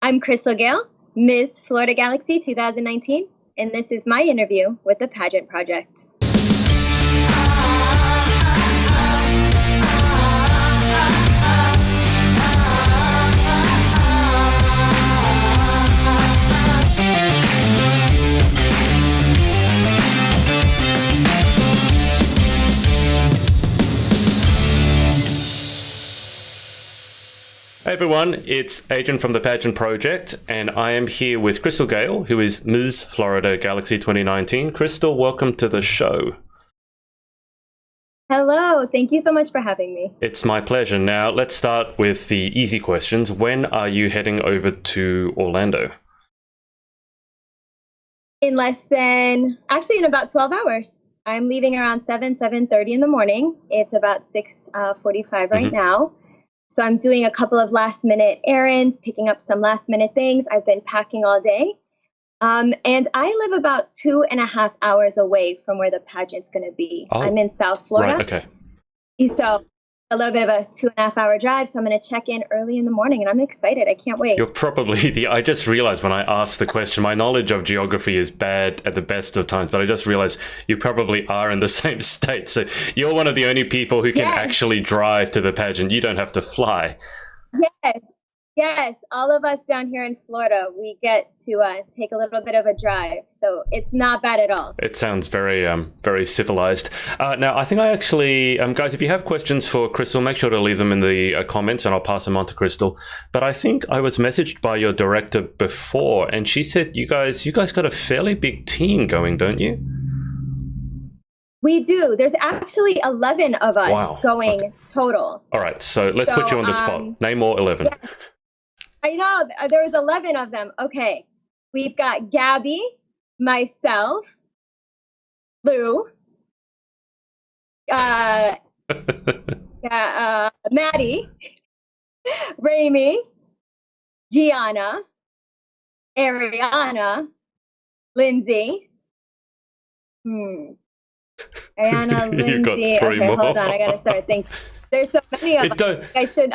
I'm Crystal Gail, Miss Florida Galaxy 2019, and this is my interview with the Pageant Project. Hey everyone, it's Adrian from the Pageant Project, and I am here with Crystal Gail, who is Ms. Florida Galaxy 2019. Crystal, welcome to the show. Hello, thank you so much for having me. It's my pleasure. Now, let's start with the easy questions. When are you heading over to Orlando? In in about 12 hours. I'm leaving around 7:30 in the morning. It's about 6:45 right now. So I'm doing a couple of last minute errands, picking up some last minute things. I've been packing all day. And I live about 2.5 hours away from where the pageant's going to be. Oh, I'm in South Florida. Right, okay. So a little bit of a 2.5 hour drive. So I'm going to check in early in the morning and I'm excited. I can't wait. You're probably I just realized when I asked the question, my knowledge of geography is bad at the best of times, but I just realized you probably are in the same state. So you're one of the only people who can actually drive to the pageant. You don't have to fly. Yes. All of us down here in Florida, we get to take a little bit of a drive. So it's not bad at all. It sounds very, very civilized. Now, I think I actually, guys, if you have questions for Crystal, make sure to leave them in the comments and I'll pass them on to Crystal. But I think I was messaged by your director before and she said, you guys got a fairly big team going, don't you? We do. There's actually 11 of us going total. All right. So let's put you on the spot. Name all 11. Yeah. I know. There was 11 of them. Okay. We've got Gabby, myself, Lou, Maddie, Rami, Gianna, Ariana, Lindsay. Ariana, Lindsay. Okay, more. Hold on. I gotta start thinking. There's so many of them.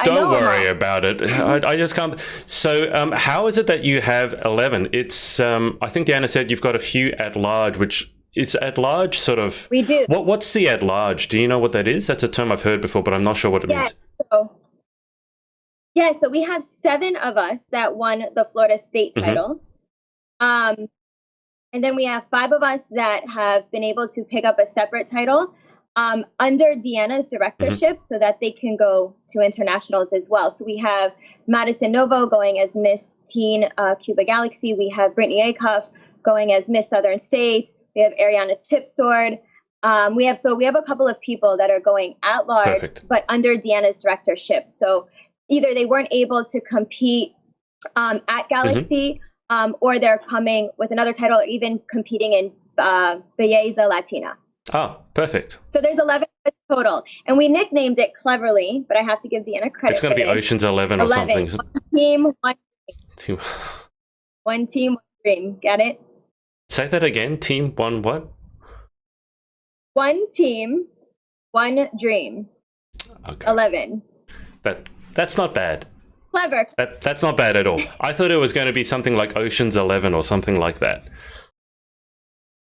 Don't worry about it. I just can't. So, how is it that you have 11? It's. I think Deanna said you've got a few at large, which is at large sort of. We do. What's the at large? Do you know what that is? That's a term I've heard before, but I'm not sure what it means. So we have 7 of us that won the Florida state titles. And then we have 5 of us that have been able to pick up a separate title under Deanna's directorship so that they can go to internationals as well. So we have Madison Novo going as Miss Teen Cuba Galaxy. We have Brittany Acuff going as Miss Southern States. We have Ariana Tipsword. We have a couple of people that are going at large, but under Deanna's directorship. So either they weren't able to compete at Galaxy, or they're coming with another title, or even competing in Belleza Latina. Oh, perfect. So there's 11 total. And we nicknamed it cleverly, but I have to give Deanna credit. It's going to be Ocean's 11 or something. One team, one dream. One team, one dream. Get it? Say that again. Team, one what? One team, one dream. Okay. 11. That's not bad. Clever. That's not bad at all. I thought it was going to be something like Ocean's 11 or something like that.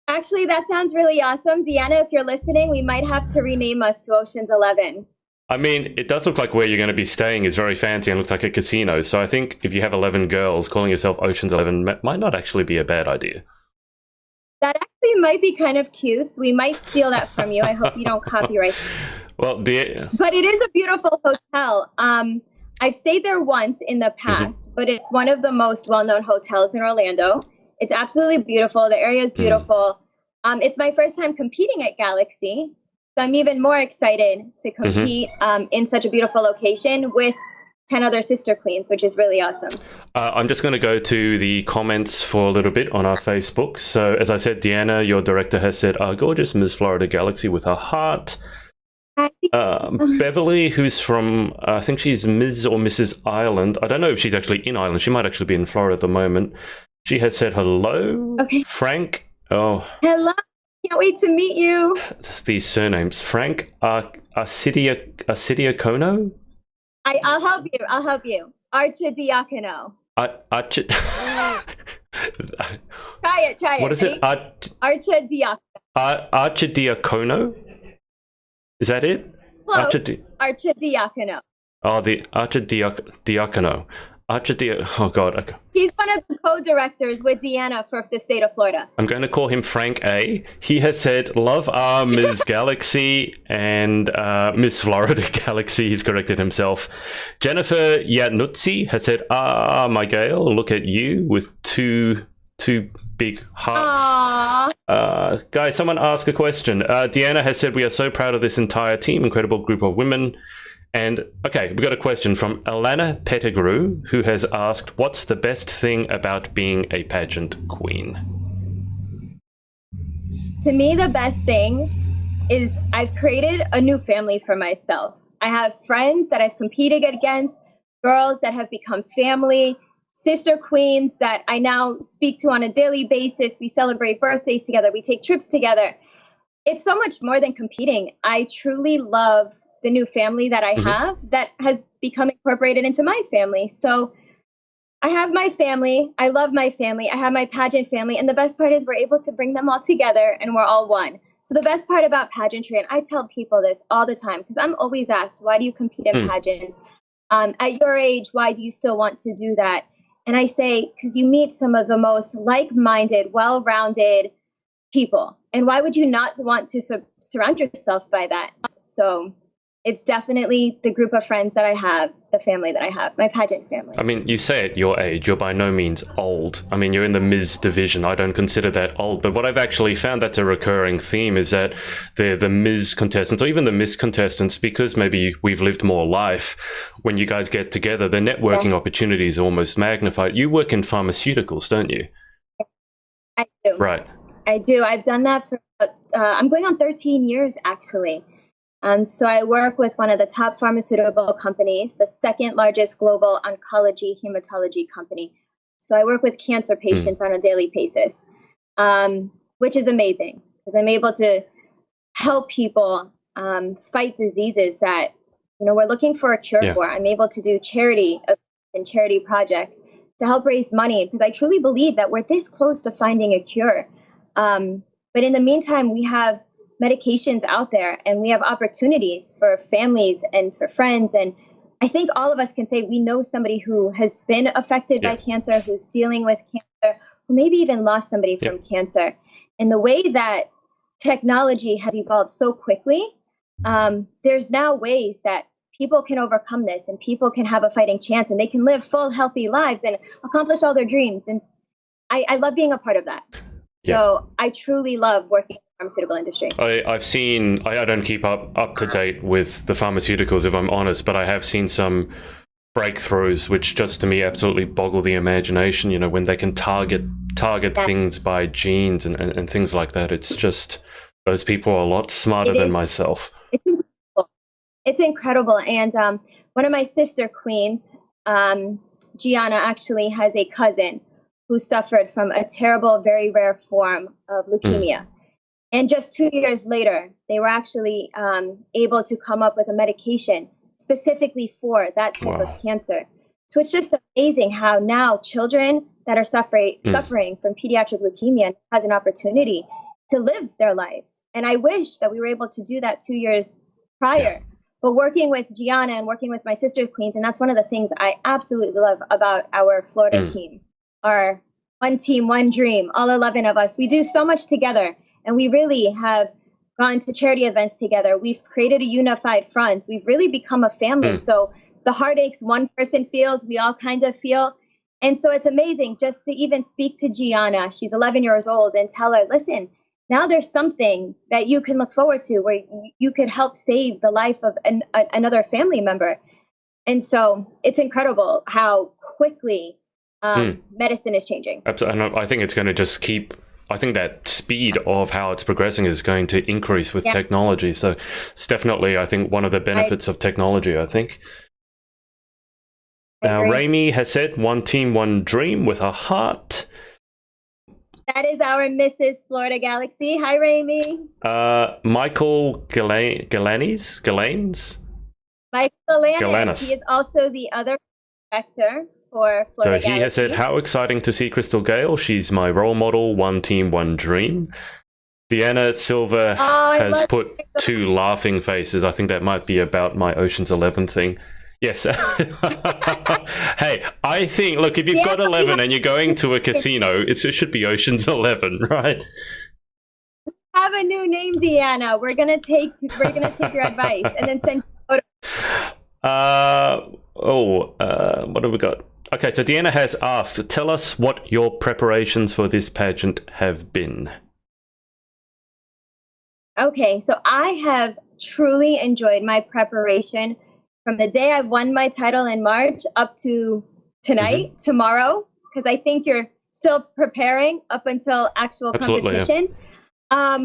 Actually, that sounds really awesome. Deanna, if you're listening, we might have to rename us to Ocean's 11. I mean, it does look like where you're going to be staying is very fancy and looks like a casino. So I think if you have 11 girls, calling yourself Ocean's 11 might not actually be a bad idea. That actually might be kind of cute. So we might steal that from you. I hope you don't copyright. Well, but it is a beautiful hotel. I've stayed there once in the past, but it's one of the most well-known hotels in Orlando. It's absolutely beautiful. The area is beautiful. It's my first time competing at Galaxy. So I'm even more excited to compete in such a beautiful location with 10 other sister queens, which is really awesome. I'm just going to go to the comments for a little bit on our Facebook. So as I said, Deanna, your director, has said, gorgeous Miss Florida Galaxy with a heart. Beverly, who's from, I think she's Ms. or Mrs. Ireland. I don't know if she's actually in Ireland. She might actually be in Florida at the moment. She has said hello. Okay. Frank. Oh. Hello. Can't wait to meet you. These surnames. Frank Arcidiacono? I'll help you. Archidiacono. Try it. What is it? Archidiacono? Is that it? Close. Archidiacono. Oh, the Archidiacono. Oh, God. He's one of the co-directors with Deanna for the state of Florida. I'm going to call him Frank A. He has said, love Ms. Galaxy and Miss Florida Galaxy. He's corrected himself. Jennifer Yatnutsi has said, my Gail, look at you with two big hearts. Guys, someone ask a question. Deanna has said, we are so proud of this entire team, incredible group of women. And, okay, we've got a question from Alana Pettigrew, who has asked, what's the best thing about being a pageant queen? To me, the best thing is I've created a new family for myself. I have friends that I've competed against, girls that have become family, sister queens that I now speak to on a daily basis. We celebrate birthdays together. We take trips together. It's so much more than competing. I truly love the new family that I have that has become incorporated into my family. So I have my family. I love my family. I have my pageant family. And the best part is we're able to bring them all together and we're all one. So the best part about pageantry, and I tell people this all the time, because I'm always asked, why do you compete in pageants? At your age, why do you still want to do that? And I say, because you meet some of the most like-minded, well-rounded people. And why would you not want to surround yourself by that? So it's definitely the group of friends that I have, the family that I have, my pageant family. I mean, you say at your age, you're by no means old. I mean, you're in the Ms. division. I don't consider that old. But what I've actually found that's a recurring theme is that the Ms. contestants, or even the Miss contestants, because maybe we've lived more life, when you guys get together, the networking opportunities are almost magnified. You work in pharmaceuticals, don't you? I do. Right. I do. I've done that for, I'm going on 13 years, actually. So I work with one of the top pharmaceutical companies, the second largest global oncology hematology company. So I work with cancer patients on a daily basis, which is amazing because I'm able to help people fight diseases that, we're looking for a cure for. I'm able to do charity and charity projects to help raise money because I truly believe that we're this close to finding a cure. But in the meantime, we have medications out there and we have opportunities for families and for friends. And I think all of us can say we know somebody who has been affected by cancer, who's dealing with cancer, who maybe even lost somebody from cancer. And the way that technology has evolved so quickly, there's now ways that people can overcome this and people can have a fighting chance and they can live full, healthy lives and accomplish all their dreams. And I love being a part of that. So I truly love working in the pharmaceutical industry. I've seen, I don't keep up to date with the pharmaceuticals, if I'm honest, but I have seen some breakthroughs, which just to me absolutely boggle the imagination, when they can target things by genes and things like that. It's just, those people are a lot smarter than myself. It's incredible. And one of my sister queens, Gianna, actually has a cousin who suffered from a terrible, very rare form of leukemia. And just 2 years later, they were actually able to come up with a medication specifically for that type of cancer. So it's just amazing how now children that are suffering from pediatric leukemia has an opportunity to live their lives. And I wish that we were able to do that 2 years prior. But working with Gianna and working with my sister queens, and that's one of the things I absolutely love about our Florida team. Our one team, one dream, all 11 of us. We do so much together, and we really have gone to charity events together. We've created a unified front. We've really become a family. So the heartaches one person feels, we all kind of feel. And so it's amazing just to even speak to Gianna. She's 11 years old and tell her, listen, now there's something that you can look forward to where you could help save the life of another family member. And so it's incredible how quickly medicine is changing. Absolutely. And I think it's going to just keep, I think that speed of how it's progressing is going to increase with technology. So it's definitely, I think, one of the benefits of technology, I think. Now, Raimi has said, one team, one dream with a heart. That is our Mrs. Florida Galaxy. Hi, Raimi. Michael Galanes? Michael Galanes. He is also the other director for So Florida he has said, Galaxy. how exciting to see Crystal Gail. She's my role model, one team, one dream. Deanna Silva has put 2 laughing faces. I think that might be about my Ocean's 11 thing. Yes. Hey, I think, look, if you've got 11 and you're going to a casino, it should be Ocean's 11, right? Have a new name, Deanna. We're gonna take your advice and then send you a photo. What have we got? Okay, so Deanna has asked, tell us what your preparations for this pageant have been. Okay, so I have truly enjoyed my preparation from the day I've won my title in March up to tonight, tomorrow, because I think you're still preparing up until actual competition. Yeah.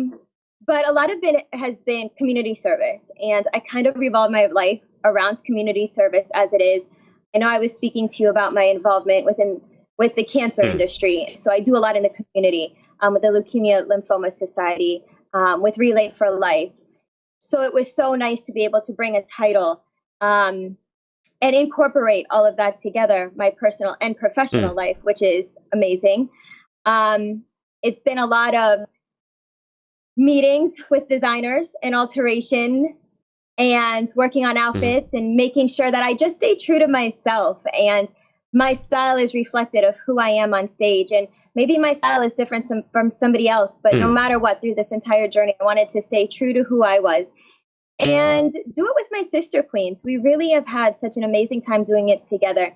But a lot of it has been community service, and I kind of revolve my life around community service as it is. I know I was speaking to you about my involvement with the cancer industry, so I do a lot in the community with the Leukemia Lymphoma Society, with Relay for Life. So it was so nice to be able to bring a title and incorporate all of that together, my personal and professional life, which is amazing. It's been a lot of meetings with designers and alteration and working on outfits and making sure that I just stay true to myself and my style is reflective of who I am on stage. And maybe my style is different from somebody else, but no matter what, through this entire journey, I wanted to stay true to who I was and do it with my sister queens. We really have had such an amazing time doing it together.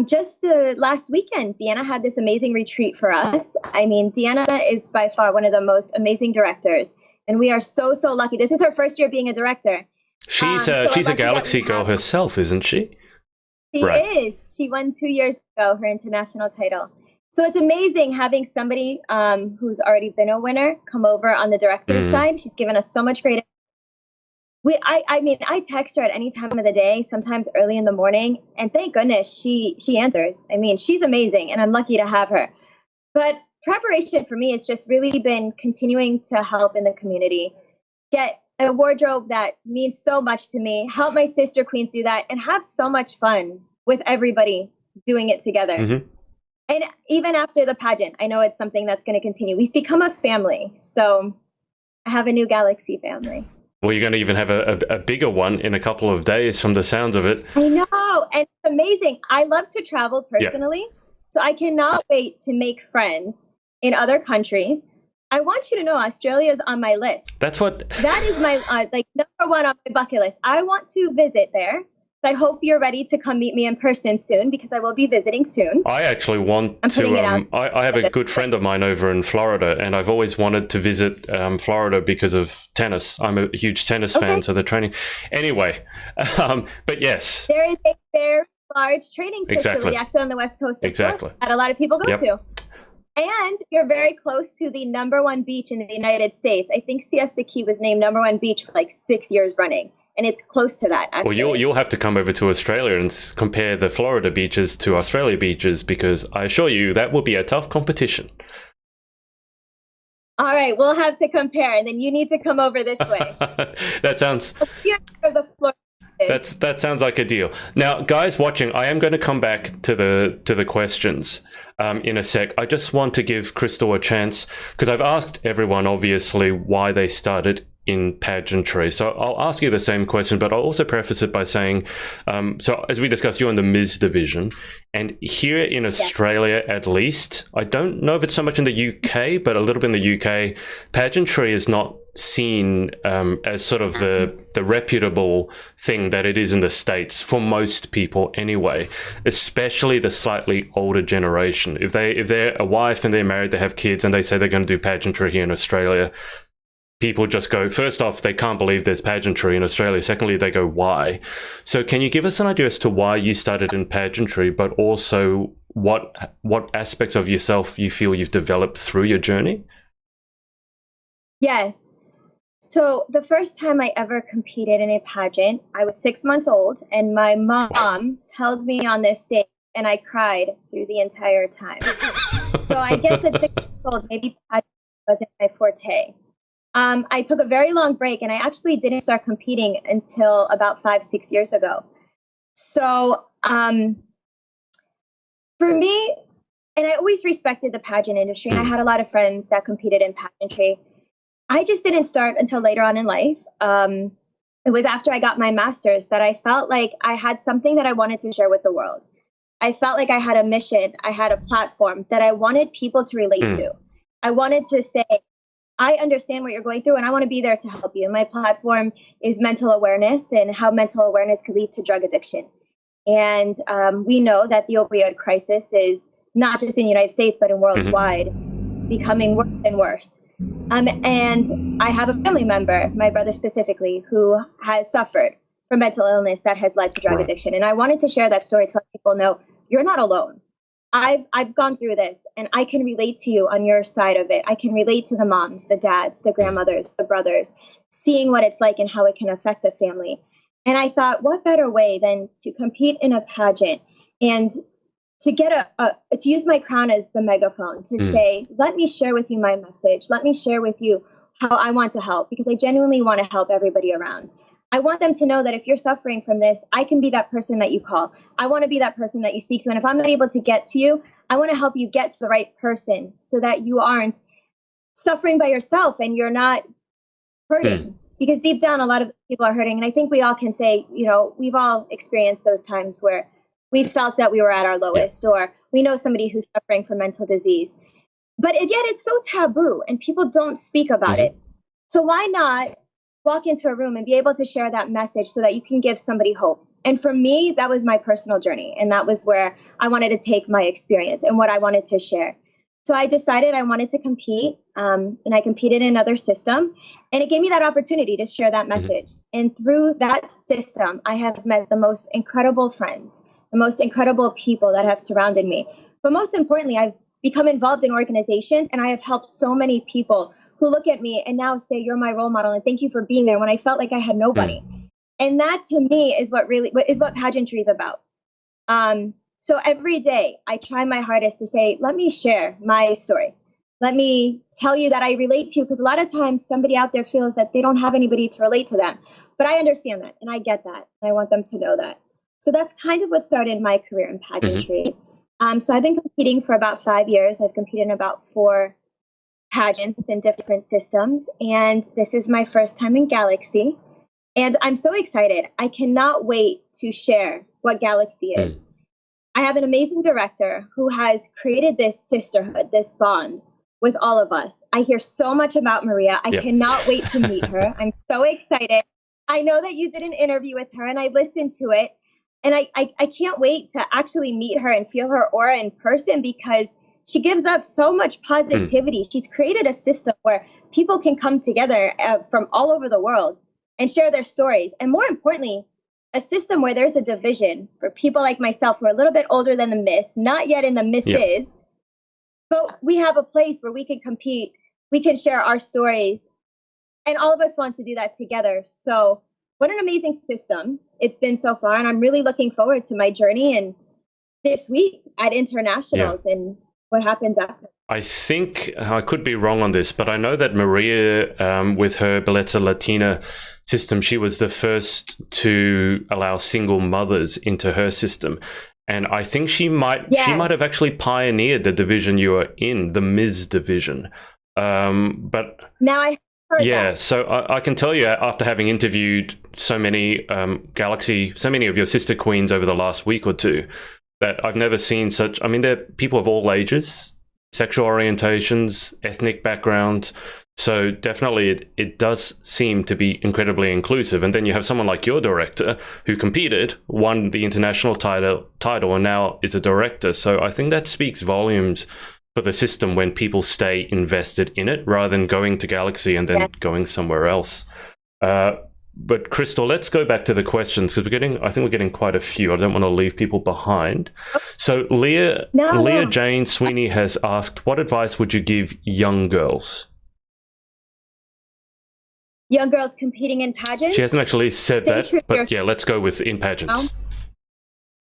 Just last weekend, Deanna had this amazing retreat for us. I mean, Deanna is by far one of the most amazing directors, and we are so, so lucky. This is her first year being a director. She's a Galaxy girl herself, isn't she? She is. She won 2 years ago, her international title. So it's amazing having somebody who's already been a winner come over on the director's side. She's given us so much great. I text her at any time of the day, sometimes early in the morning, and thank goodness she answers. I mean, she's amazing, and I'm lucky to have her. But preparation for me has just really been continuing to help in the community, get a wardrobe that means so much to me, help my sister queens do that, and have so much fun with everybody doing it together. And even after the pageant, I know it's something that's going to continue. We've become a family, so I have a new Galaxy family. Well, you're going to even have a bigger one in a couple of days from the sounds of it. I know, and it's amazing. I love to travel personally, so I cannot wait to make friends in other countries. I want you to know Australia's on my list. That is my number one on my bucket list. I want to visit there. I hope you're ready to come meet me in person soon because I will be visiting soon. I actually want to. I have a good friend of mine over in Florida, and I've always wanted to visit Florida because of tennis. I'm a huge tennis fan, so the training. Anyway, but yes, there is a very large training facility actually on the west coast of Florida that a lot of people go to. And you're very close to the number one beach in the United States. I think Siesta Key was named number one beach for like 6 years running. And it's close to that, actually. Well, you'll have to come over to Australia and compare the Florida beaches to Australia beaches because I assure you that will be a tough competition. All right, we'll have to compare, and then you need to come over this way. That sounds... That sounds like a deal. Now, guys watching, I am going to come back to the questions in a sec. I just want to give Crystal a chance because I've asked everyone, obviously, why they started in pageantry. So I'll ask you the same question, but I'll also preface it by saying, so as we discussed, you're in the Ms. division, and here in Australia, at least, I don't know if it's so much in the UK, but a little bit in the UK, pageantry is not seen as sort of the reputable thing that it is in the States for most people anyway, especially the slightly older generation. If they're a wife and they're married, they have kids, and they say they're going to do pageantry here in Australia, people just go, first off, they can't believe there's pageantry in Australia. Secondly, they go, why? So can you give us an idea as to why you started in pageantry, but also what aspects of yourself you feel you've developed through your journey? Yes. So the first time I ever competed in a pageant, I was 6 months old, and my mom held me on this stage, and I cried through the entire time. So I guess at 6 months old, maybe pageant wasn't my forte. I took a very long break, and I actually didn't start competing until about 5-6 years ago. So For me, and I always respected the pageant industry, and I had a lot of friends that competed in pageantry. I just didn't start until later on in life. It was after I got my master's that I felt like I had something that I wanted to share with the world. I felt like I had a mission, I had a platform that I wanted people to relate to. I wanted to say, I understand what you're going through and I want to be there to help you. My platform is mental awareness and how mental awareness could lead to drug addiction. And we know that the opioid crisis is not just in the United States, but in worldwide, becoming worse and worse. And I have a family member, my brother specifically, who has suffered from mental illness that has led to drug addiction. And I wanted to share that story to let people know you're not alone. I've gone through this and I can relate to you on your side of it. I can relate to the moms, the dads, the grandmothers, the brothers, seeing what it's like and how it can affect a family. And I thought, what better way than to compete in a pageant and to get to use my crown as the megaphone to say, let me share with you my message. Let me share with you how I want to help, because I genuinely want to help everybody around. I want them to know that if you're suffering from this, I can be that person that you call. I want to be that person that you speak to. And if I'm not able to get to you, I want to help you get to the right person so that you aren't suffering by yourself and you're not hurting. Because deep down, a lot of people are hurting. And I think we all can say, you know, we've all experienced those times where we felt that we were at our lowest, or we know somebody who's suffering from mental disease. But yet it's so taboo and people don't speak about it. So why not walk into a room and be able to share that message so that you can give somebody hope? And for me, that was my personal journey. And that was where I wanted to take my experience and what I wanted to share. So I decided I wanted to compete, and I competed in another system. And it gave me that opportunity to share that message. And through that system, I have met the most incredible friends, the most incredible people that have surrounded me. But most importantly, I've become involved in organizations, and I have helped so many people who look at me and now say, you're my role model and thank you for being there, when I felt like I had nobody. And that to me is what pageantry is about. So every day I try my hardest to say, let me share my story. Let me tell you that I relate to you, because a lot of times somebody out there feels that they don't have anybody to relate to them. But I understand that and I get that. And I want them to know that. So that's kind of what started my career in pageantry. So I've been competing for about 5 years. I've competed in about 4 pageants in different systems. And this is my first time in Galaxy. And I'm so excited. I cannot wait to share what Galaxy is. I have an amazing director who has created this sisterhood, this bond with all of us. I hear so much about Maria. I cannot wait to meet her. I'm so excited. I know that you did an interview with her and I listened to it. And I can't wait to actually meet her and feel her aura in person, because she gives up so much positivity. She's created a system where people can come together from all over the world and share their stories. And more importantly, a system where there's a division for people like myself who are a little bit older than the Miss, not yet in the Misses, but we have a place where we can compete, we can share our stories, and all of us want to do that together. So what an amazing system it's been so far. And I'm really looking forward to my journey and this week at internationals and what happens after. I think I could be wrong on this, but I know that Maria, with her Bellezza Latina system, she was the first to allow single mothers into her system. And I think she might have actually pioneered the division you are in, the Ms. division. But now I heard that. So I can tell you, after having interviewed so many so many of your sister queens over the last week or two, that I've never seen such. I mean, they're people of all ages, sexual orientations, ethnic backgrounds. So definitely it does seem to be incredibly inclusive. And then you have someone like your director who competed, won the international title, and now is a director. So I think that speaks volumes for the system when people stay invested in it rather than going to Galaxy and then going somewhere else. But Crystal, let's go back to the questions, because I think we're getting quite a few. I don't want to leave people behind. So Leah Jane Sweeney has asked, what advice would you give young girls? Young girls competing in pageants? She hasn't actually said that, but let's go with in pageants.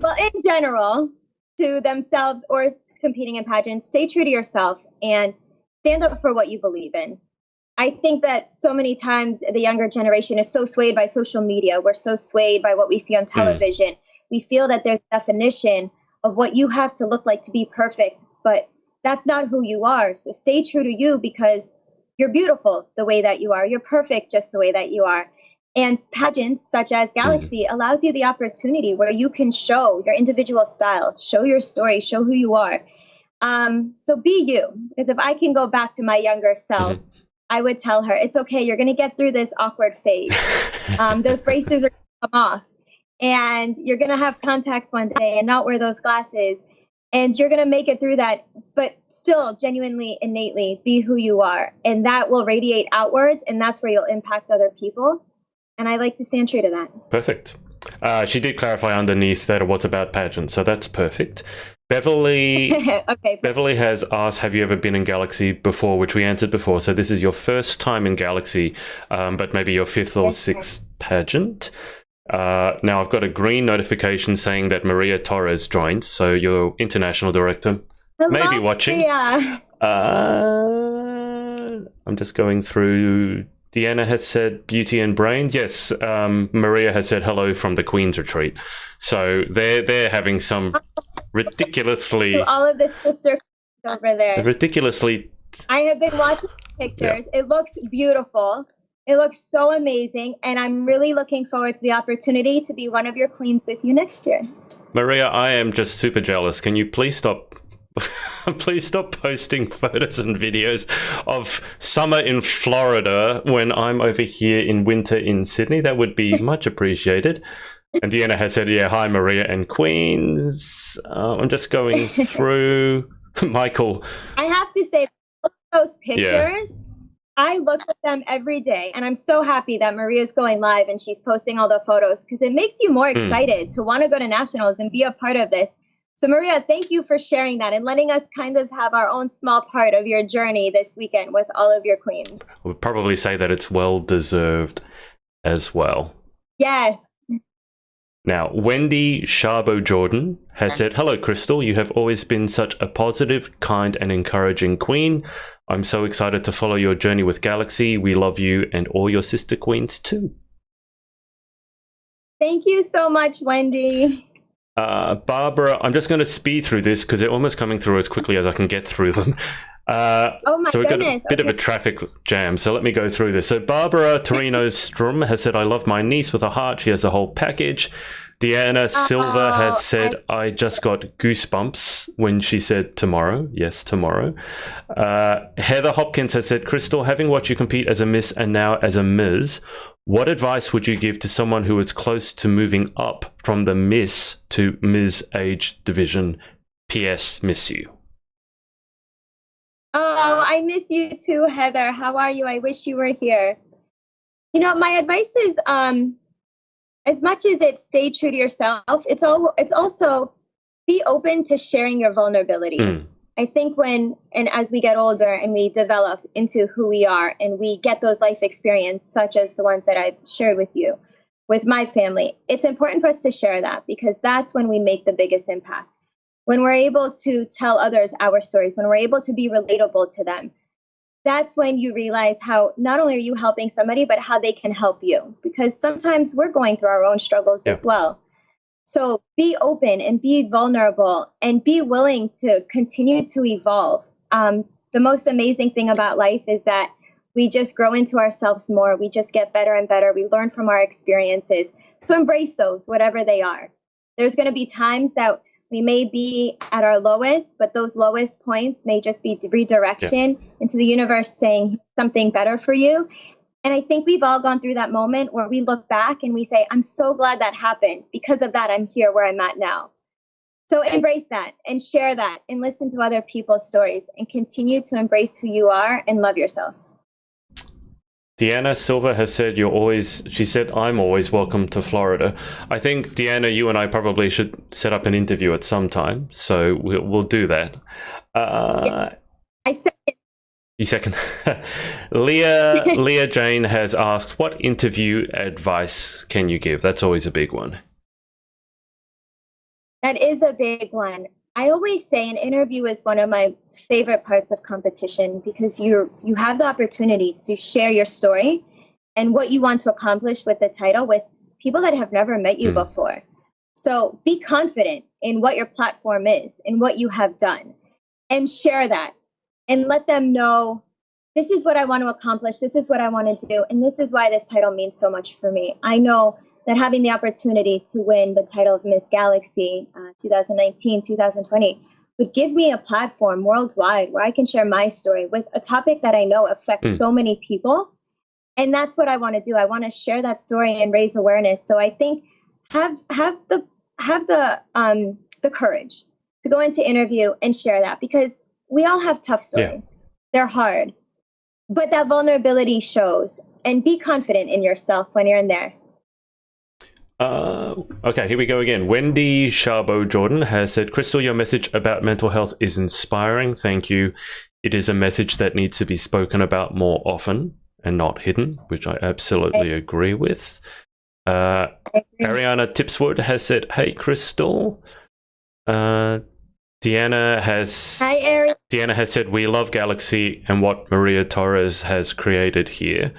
Well, in general, to themselves or competing in pageants, stay true to yourself and stand up for what you believe in. I think that so many times the younger generation is so swayed by social media. We're so swayed by what we see on television. We feel that there's a definition of what you have to look like to be perfect, but that's not who you are. So stay true to you, because you're beautiful the way that you are. You're perfect just the way that you are. And pageants such as Galaxy allows you the opportunity where you can show your individual style, show your story, show who you are. So be you, because if I can go back to my younger self, I would tell her, it's okay. You're going to get through this awkward phase. Those braces are going to come off, and you're going to have contacts one day and not wear those glasses. And you're going to make it through that, but still genuinely, innately be who you are. And that will radiate outwards, and that's where you'll impact other people. And I like to stand true to that. Perfect. She did clarify underneath that it was about pageants, so that's perfect. Beverly Okay. Beverly has asked, have you ever been in Galaxy before, which we answered before. So this is your first time in Galaxy, but maybe your fifth or sixth pageant. Now I've got a green notification saying that Maria Torres joined, so your international director may be watching. Yeah. I'm just going through. Deanna has said beauty and brains. Yes, Maria has said hello from the Queen's Retreat. So they're having some ridiculously... To all of the sister over there. Ridiculously... I have been watching pictures. Yeah. It looks beautiful. It looks so amazing. And I'm really looking forward to the opportunity to be one of your queens with you next year. Maria, I am just super jealous. Can you please stop... Please stop posting photos and videos of summer in Florida when I'm over here in winter in Sydney. That would be much appreciated. And Deanna has said, yeah, hi, Maria and Queens. I'm just going through. Michael. I have to say, those pictures, I look at them every day. And I'm so happy that Maria's going live and she's posting all the photos, because it makes you more excited to want to go to nationals and be a part of this. So Maria, thank you for sharing that and letting us kind of have our own small part of your journey this weekend with all of your queens. I would probably say that it's well-deserved as well. Yes. Now, Wendy Sharbo-Jordan has said, hello, Crystal. You have always been such a positive, kind, and encouraging queen. I'm so excited to follow your journey with Galaxy. We love you and all your sister queens too. Thank you so much, Wendy. Barbara, I'm just going to speed through this because they're almost coming through as quickly as I can get through them. So we've got a bit of a traffic jam, so let me go through this. So Barbara Torino-Strum has said, I love my niece with a heart. She has a whole package. Deanna Silva has said, I just got goosebumps when she said tomorrow. Yes, tomorrow. Heather Hopkins has said, Crystal, having watched you compete as a Miss and now as a Ms, what advice would you give to someone who is close to moving up from the Miss to Ms. age division? P.S. Miss you. Oh, I miss you too, Heather. How are you? I wish you were here. You know, my advice is, as much as it's stay true to yourself, it's also be open to sharing your vulnerabilities. I think as we get older and we develop into who we are and we get those life experiences, such as the ones that I've shared with you, with my family, it's important for us to share that, because that's when we make the biggest impact. When we're able to tell others our stories, when we're able to be relatable to them, that's when you realize how not only are you helping somebody, but how they can help you. Because sometimes we're going through our own struggles as well. So be open and be vulnerable and be willing to continue to evolve. The most amazing thing about life is that we just grow into ourselves more. We just get better and better. We learn from our experiences. So embrace those, whatever they are. There's going to be times that we may be at our lowest, but those lowest points may just be redirection into the universe saying something better for you. And I think we've all gone through that moment where we look back and we say, I'm so glad that happened. Because of that, I'm here where I'm at now. So embrace that and share that and listen to other people's stories and continue to embrace who you are and love yourself. Deanna Silva has said, she said, I'm always welcome to Florida. I think, Deanna, you and I probably should set up an interview at some time. So we'll do that. I second. You second. Leah Jane has asked, what interview advice can you give? That's always a big one. That is a big one. I always say an interview is one of my favorite parts of competition, because you have the opportunity to share your story and what you want to accomplish with the title with people that have never met you before. So be confident in what your platform is and what you have done, and share that and let them know, this is what I want to accomplish. This is what I want to do. And this is why this title means so much for me. I know that having the opportunity to win the title of Miss Galaxy 2019, 2020 would give me a platform worldwide where I can share my story with a topic that I know affects so many people. And that's what I want to do. I want to share that story and raise awareness. So I think have the courage to go into interview and share that, because we all have tough stories. Yeah. They're hard, but that vulnerability shows. And be confident in yourself when you're in there. Okay, here we go again. Wendy Sharbo Jordan has said, Crystal, your message about mental health is inspiring. Thank you. It is a message that needs to be spoken about more often and not hidden, which I absolutely agree with. Ariana Tipswood has said, hey, Crystal. Deanna has said, we love Galaxy and what Maria Torres has created here,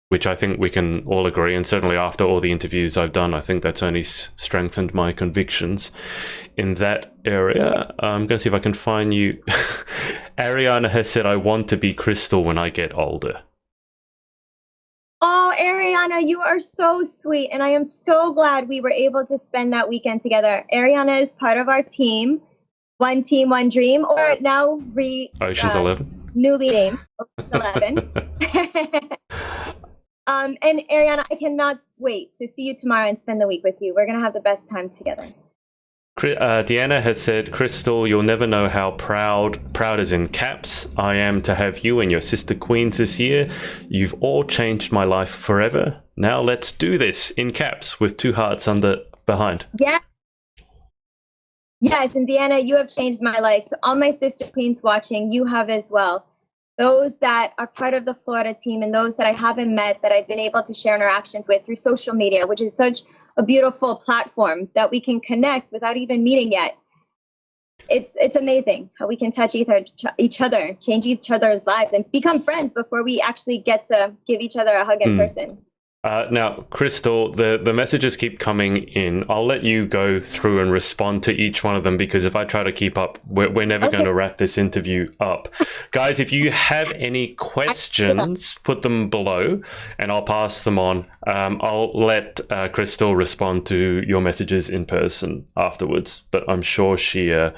which I think we can all agree. And certainly after all the interviews I've done, I think that's only strengthened my convictions in that area. I'm going to see if I can find you. Ariana has said, I want to be Crystal when I get older. Oh, Ariana, you are so sweet. And I am so glad we were able to spend that weekend together. Ariana is part of our team, One Team, One Dream, or now Ocean's 11. Newly named Ocean's 11. And Ariana, I cannot wait to see you tomorrow and spend the week with you. We're going to have the best time together. Deanna has said, Crystal, you'll never know how proud is in caps, I am to have you and your sister queens this year. You've all changed my life forever. Now let's do this, in caps, with 2 hearts behind. Yeah. Yes, and Deanna, you have changed my life. To all my sister queens watching, you have as well. Those that are part of the Florida team and those that I haven't met, that I've been able to share interactions with through social media, which is such a beautiful platform that we can connect without even meeting yet. It's amazing how we can touch each other, change each other's lives, and become friends before we actually get to give each other a hug in person. Now, Crystal, the messages keep coming in. I'll let you go through and respond to each one of them, because if I try to keep up, we're never going to wrap this interview up. Guys, if you have any questions, put them below and I'll pass them on. I'll let Crystal respond to your messages in person afterwards, but I'm sure she will.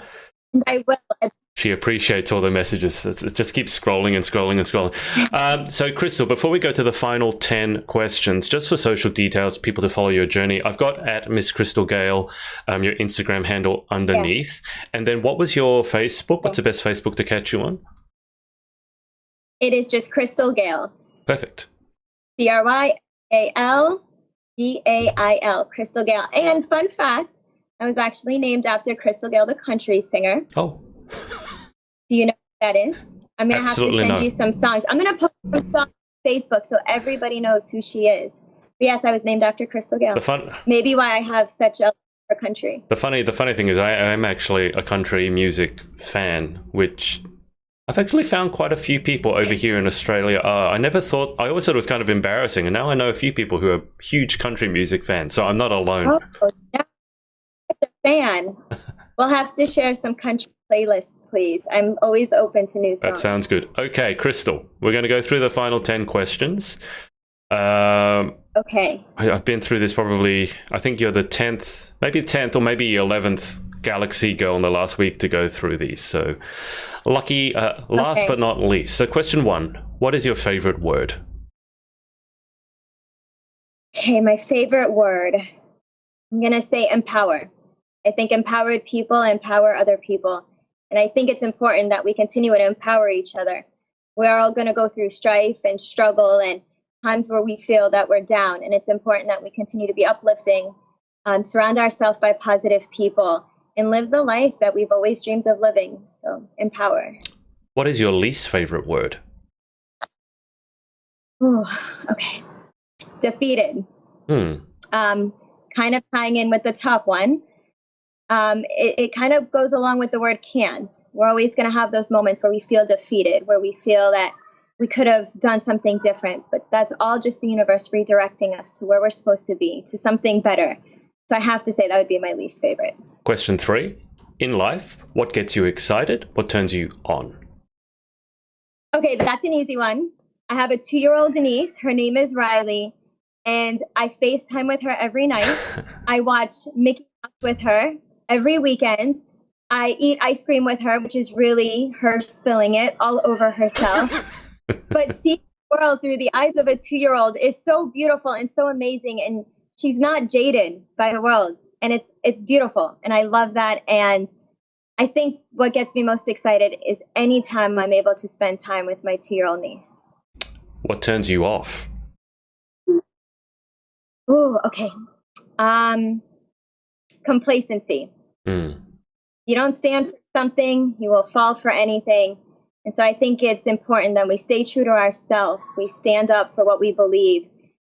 She appreciates all the messages. It just keeps scrolling and scrolling and scrolling. So, Crystal, before we go to the final 10 questions, just for social details, people to follow your journey, I've got at Miss Crystal Gail, your Instagram handle underneath. Yes. And then what was your Facebook? What's the best Facebook to catch you on? It is just Crystal Gail. Perfect. CrystalGail, Crystal Gail. And fun fact, I was actually named after Crystal Gail, the country singer. Oh. Do you know what that is? I'm going to have to send you some songs. I'm going to post some songs on Facebook so everybody knows who she is. But yes, I was named after Crystal Gail. Maybe why I have such a love for country. The funny thing is I'm actually a country music fan, which I've actually found quite a few people over here in Australia are. I always thought it was kind of embarrassing, and now I know a few people who are huge country music fans, so I'm not alone. Oh, yeah. Fan. We'll have to share some country playlists, please. I'm always open to new songs. That sounds good. Okay, Crystal, we're going to go through the final 10 questions. Okay. I've been through this probably, I think you're the 10th, maybe 10th or maybe 11th Galaxy girl in the last week to go through these. So lucky, last but not least. So question 1, what is your favorite word? Okay, my favorite word. I'm going to say empower. I think empowered people empower other people. And I think it's important that we continue to empower each other. We're all going to go through strife and struggle and times where we feel that we're down. And it's important that we continue to be uplifting, surround ourselves by positive people, and live the life that we've always dreamed of living. So empower. What is your least favorite word? Oh, okay. Defeated. Kind of tying in with the top one. It kind of goes along with the word can't. We're always going to have those moments where we feel defeated, where we feel that we could have done something different, but that's all just the universe redirecting us to where we're supposed to be, to something better. So I have to say that would be my least favorite. Question 3. In life, what gets you excited? What turns you on? Okay, that's an easy one. I have a 2-year-old niece. Her name is Riley, and I FaceTime with her every night. I watch Mickey Mouse with her every weekend. I eat ice cream with her, which is really her spilling it all over herself. But seeing the world through the eyes of a 2-year-old is so beautiful and so amazing, and she's not jaded by the world, and it's beautiful, and I love that. And I think what gets me most excited is anytime I'm able to spend time with my 2-year-old niece. What turns you off? Ooh, okay. Complacency. You don't stand for something, you will fall for anything. And so I think it's important that we stay true to ourselves. We stand up for what we believe.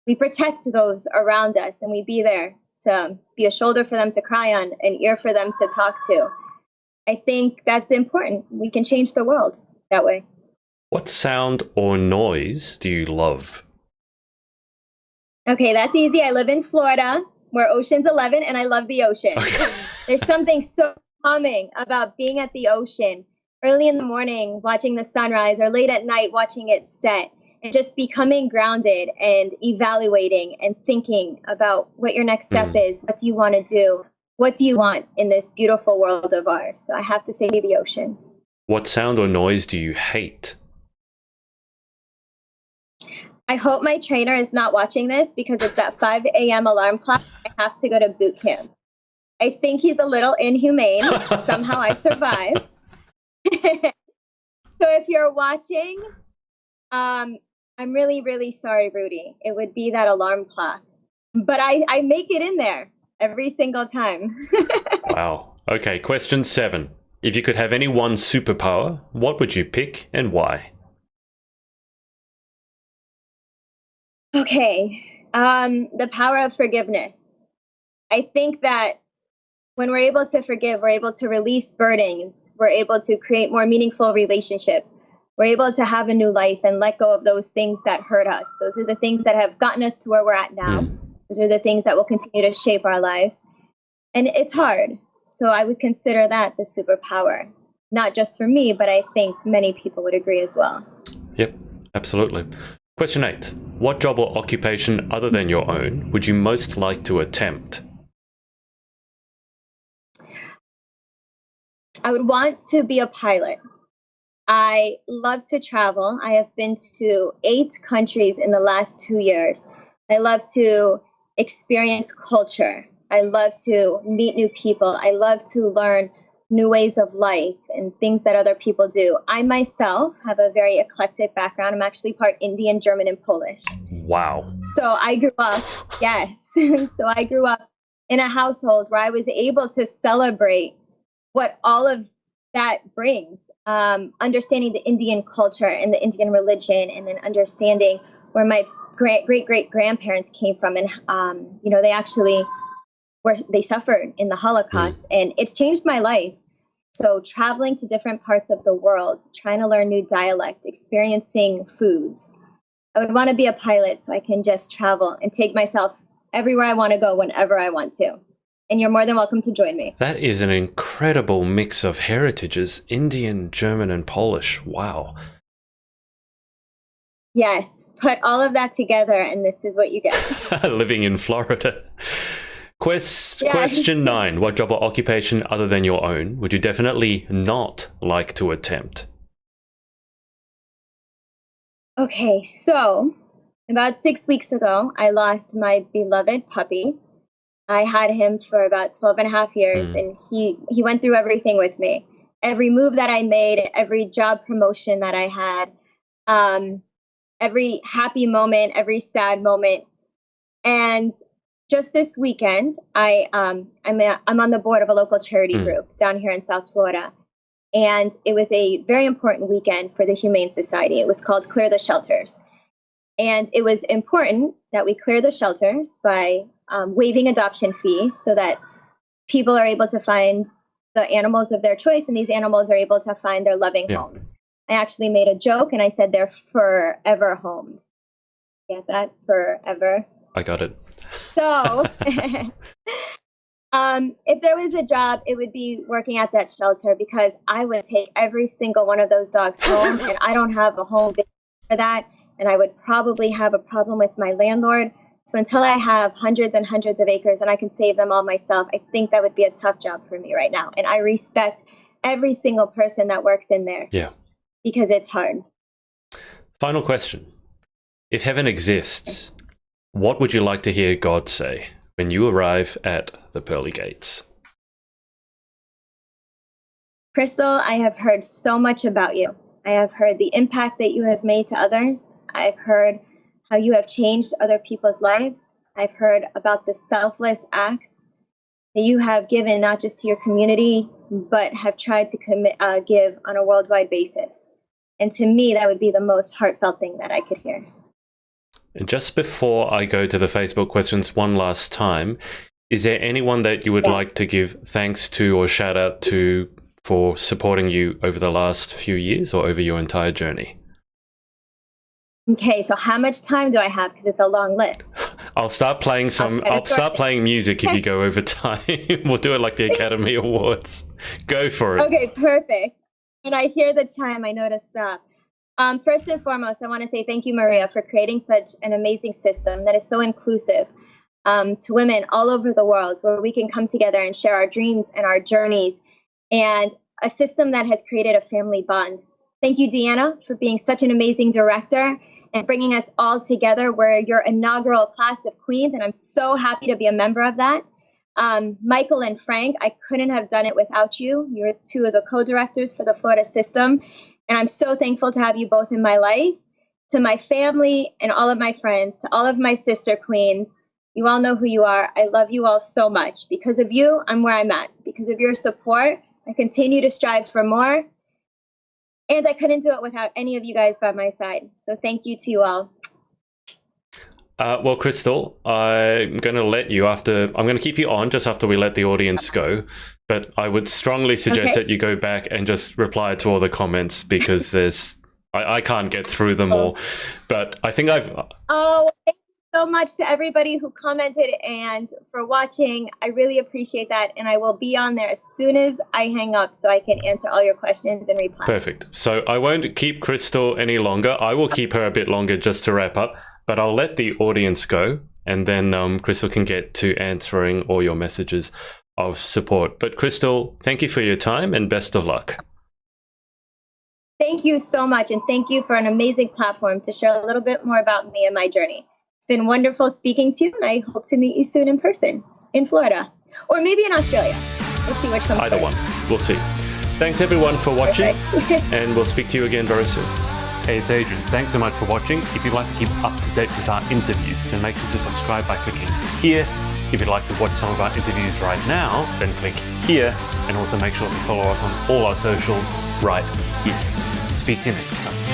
We protect those around us, and we be there to be a shoulder for them to cry on, an ear for them to talk to. I think that's important. We can change the world that way. What sound or noise do you love? Okay, that's easy. I live in Florida. We're Ocean's 11, and I love the ocean. There's something so calming about being at the ocean early in the morning, watching the sunrise, or late at night, watching it set, and just becoming grounded and evaluating and thinking about what your next step is. What do you want to do? What do you want in this beautiful world of ours? So I have to say the ocean. What sound or noise do you hate? I hope my trainer is not watching this, because it's that 5 a.m. alarm clock. I have to go to boot camp. I think he's a little inhumane. Somehow I survived. So if you're watching, I'm really, really sorry, Rudy. It would be that alarm clock. But I make it in there every single time. Wow. Okay, question 7. If you could have any one superpower, what would you pick and why? Okay, the power of forgiveness. I think that when we're able to forgive, we're able to release burdens. We're able to create more meaningful relationships. We're able to have a new life and let go of those things that hurt us. Those are the things that have gotten us to where we're at now. Those are the things that will continue to shape our lives. And it's hard. So I would consider that the superpower. Not just for me, but I think many people would agree as well. Yep, absolutely. Question 8. What job or occupation other than your own would you most like to attempt? I would want to be a pilot. I love to travel. I have been to 8 countries in the last 2 years. I love to experience culture. I love to meet new people. I love to learn new ways of life and things that other people do. I myself have a very eclectic background. I'm actually part Indian, German, and Polish. Wow. So I grew up, yes. So I grew up in a household where I was able to celebrate what all of that brings, understanding the Indian culture and the Indian religion, and then understanding where my great-great-grandparents came from. And, they actually they suffered in the Holocaust, and it's changed my life. So traveling to different parts of the world, trying to learn new dialect, experiencing foods. I would want to be a pilot so I can just travel and take myself everywhere I want to go whenever I want to. And you're more than welcome to join me. That is an incredible mix of heritages, Indian, German, and Polish. Wow. Yes, put all of that together and this is what you get. Living in Florida. Question 9. What job or occupation other than your own would you definitely not like to attempt? Okay, so about 6 weeks ago, I lost my beloved puppy. I had him for about 12 and a half years, and he went through everything with me. Every move that I made, every job promotion that I had, every happy moment, every sad moment. And just this weekend, I'm on the board of a local charity group down here in South Florida. And it was a very important weekend for the Humane Society. It was called Clear the Shelters. And it was important that we clear the shelters by waiving adoption fees so that people are able to find the animals of their choice, and these animals are able to find their loving homes. I actually made a joke and I said they're forever homes. Get that? Forever. I got it. So, if there was a job, it would be working at that shelter because I would take every single one of those dogs home, and I don't have a home for that. And I would probably have a problem with my landlord. So until I have hundreds and hundreds of acres and I can save them all myself, I think that would be a tough job for me right now. And I respect every single person that works in there. Yeah. Because it's hard. Final question. If heaven exists, what would you like to hear God say when you arrive at the pearly gates? Crystal, I have heard so much about you. I have heard the impact that you have made to others. I've heard how you have changed other people's lives. I've heard about the selfless acts that you have given not just to your community, but have tried to give on a worldwide basis. And to me, that would be the most heartfelt thing that I could hear. And just before I go to the Facebook questions one last time, is there anyone that you would like to give thanks to or shout out to for supporting you over the last few years or over your entire journey? Okay, so how much time do I have? Because it's a long list. I'll start playing music if you go over time. We'll do it like the Academy Awards. Go for it. Okay, perfect. When I hear the chime, I know to stop. First and foremost, I want to say thank you, Maria, for creating such an amazing system that is so inclusive to women all over the world, where we can come together and share our dreams and our journeys, and a system that has created a family bond. Thank you, Deanna, for being such an amazing director and bringing us all together. We're your inaugural class of queens, and I'm so happy to be a member of that. Michael and Frank, I couldn't have done it without you. You're two of the co-directors for the Florida system, and I'm so thankful to have you both in my life. To my family and all of my friends, to all of my sister queens, you all know who you are. I love you all so much. Because of you, I'm where I'm at. Because of your support, I continue to strive for more. And I couldn't do it without any of you guys by my side. So thank you to you all. Well, Crystal, I'm going to let you I'm going to keep you on just after we let the audience go. But I would strongly suggest that you go back and just reply to all the comments because I can't get through them all. But I think thank you so much to everybody who commented and for watching. I really appreciate that. And I will be on there as soon as I hang up so I can answer all your questions and reply. Perfect. So I won't keep Crystal any longer. I will keep her a bit longer just to wrap up, but I'll let the audience go and then Crystal can get to answering all your messages of support. But Crystal, thank you for your time and best of luck. Thank you so much. And thank you for an amazing platform to share a little bit more about me and my journey. It's been wonderful speaking to you, and I hope to meet you soon in person in Florida or maybe in Australia. We'll see which comes Either first. one. We'll see. Thanks everyone for watching, and we'll speak to you again very soon. Hey, it's Adrian. Thanks so much for watching. If you'd like to keep up to date with our interviews, then make sure to subscribe by clicking here. If you'd like to watch some of our interviews right now, then click here, and also make sure to follow us on all our socials right here. Speak to you next time.